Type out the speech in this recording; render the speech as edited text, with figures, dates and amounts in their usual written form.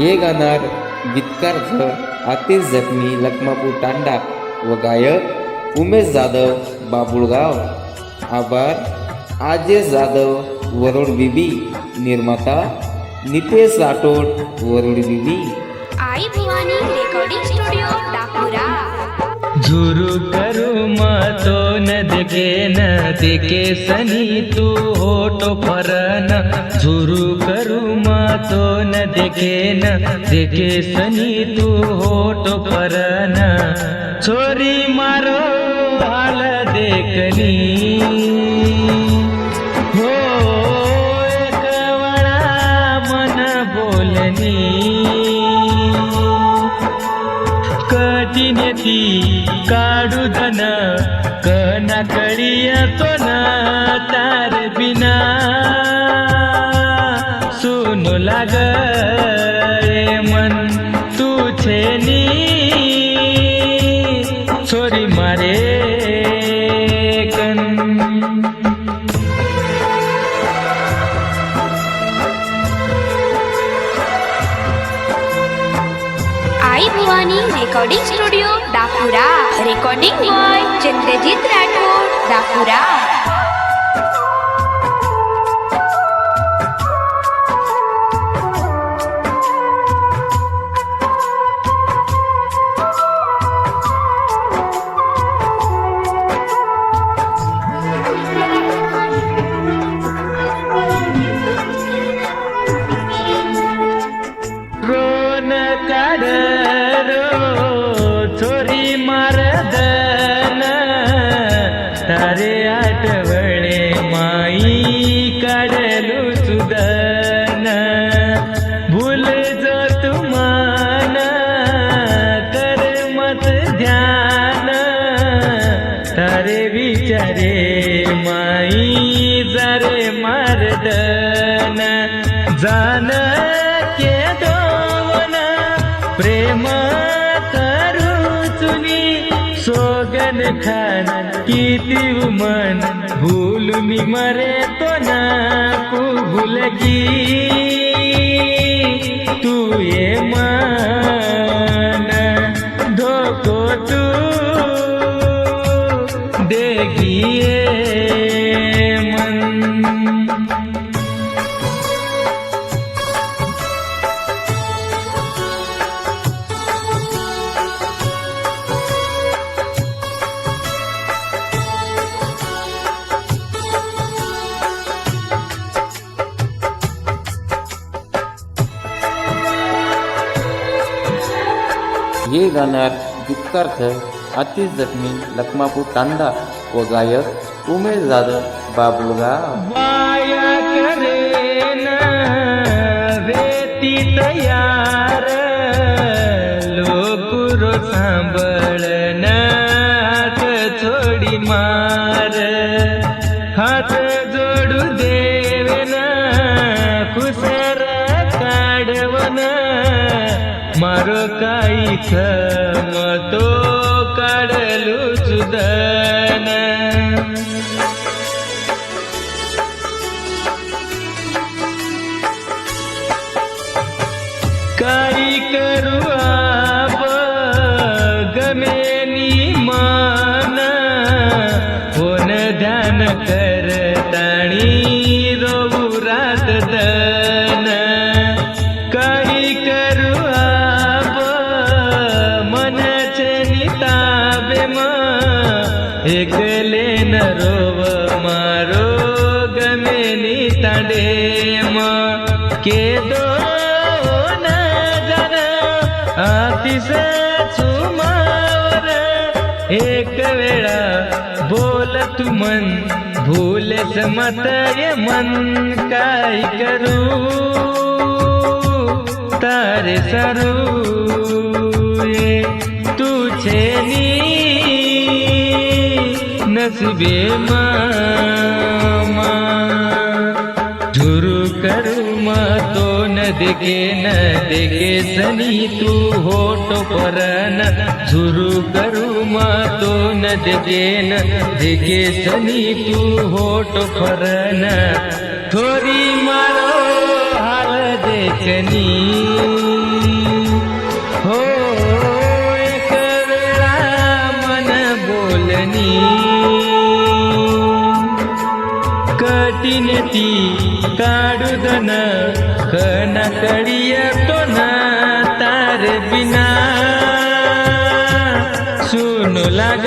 हे गाणार गीतकार आतिश जखमी लखमापूर तांडा व गायक उमेश जाधव बाबुळगाव। आभार आजेश जाधव वरुड बीबी, निर्माता नितेश राठोड वरुड बीबी। आई भवानी रेकॉर्डिंग स्टुडिओ डाकुरा। झुरू करू मतो न देखे सनी तू होटो फरन। झुरू करू मतो न देखे सनी तू होटो फरन। छोरी मारो हाल देखनी हो एक वळा मन बोलनी। कठीनेती काढू धन कना कळिया तो न तार बिना। सुनो लाग रे मन तू छेनी छोरी मारे कन। आई भवानी रेकॉर्डिंग स्टुडिओ डाकुरा। रेकॉर्डिंग बॉय चंद्रजीत राठोड डाकुरा। छोरी मारदन तारे आठवणे माई काढलू सुदन। भूल जो तुमान कर मत ध्यान तारे विचारे माई जारे मारदन। जान के दोन प्रेम सोगन खान किती मन भूलुनी मरे तो ना को भूलगी। तू ये मन धोको तू देगी ये मन। हे गाणार गीतकार आतिश जखमी लखमापूर तांडा व गायक उमेश जाधव बाबुळगाव। माया करेन वेती तयार लोकुरो सांभळन हात छोडी मार। हात जोडू देवेन खुसर काढवन मारो काही मतो काढलू सुदन। काही करू आप गमेनी मान होन ध्यान करताणी रोऊ रात दन। काही करू आप मनचे निताबे म एकले न रोव मारो गमेनी तांडे म। के दो न जन आतिश चुमावर एक वेळा बोल तू मन भूल समत ये मन। काय करू तारे सरू ये तू छेनी नसीबे मामा। झुरू करू मतो न देखे सनी तू होटो परन। झुरू करू मतो न देखे सनी तू होटो परन। थोरी मारो हाल देखनी ती नेती काढू दन कना कडिया तो न तार बिना सुनो लाग